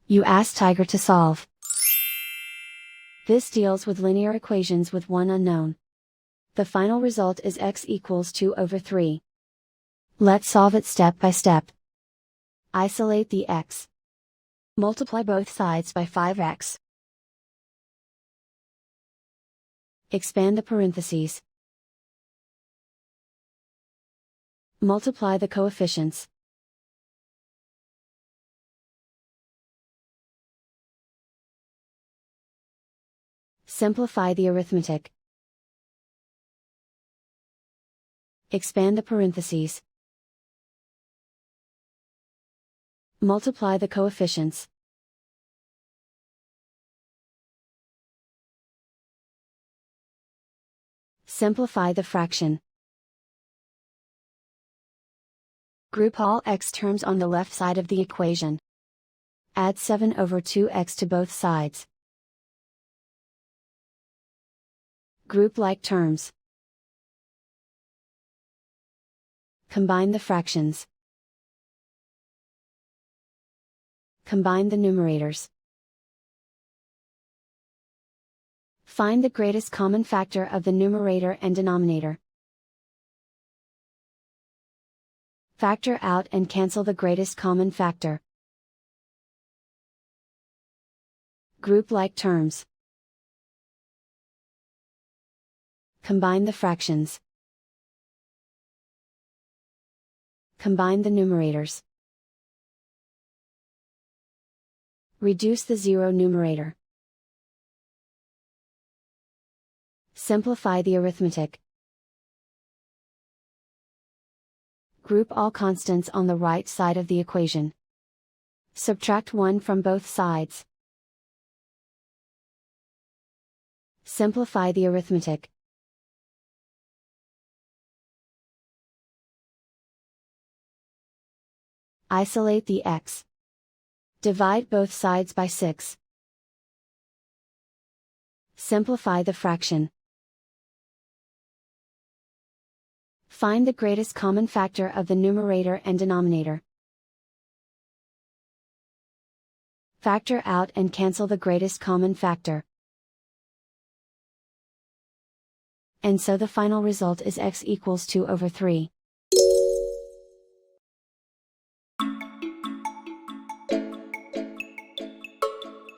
You ask Tiger to solve. This deals with linear equations with one unknown. The final result is x equals 2 over 3. Let's solve it step by step. Isolate the x. Multiply both sides by 5x. Expand the parentheses. Multiply the coefficients. Simplify the arithmetic. Expand the parentheses. Multiply the coefficients. Simplify the fraction. Group all x terms on the left side of the equation. Add 7 over 2x to both sides. Group like terms. Combine the fractions. Combine the numerators. Find the greatest common factor of the numerator and denominator. Factor out and cancel the greatest common factor. Group like terms. Combine the fractions. Combine the numerators. Reduce the zero numerator. Simplify the arithmetic. Group all constants on the right side of the equation. Subtract 1 from both sides. Simplify the arithmetic. Isolate the x. Divide both sides by 6. Simplify the fraction. Find the greatest common factor of the numerator and denominator. Factor out and cancel the greatest common factor. And so the final result is x equals 2 over 3.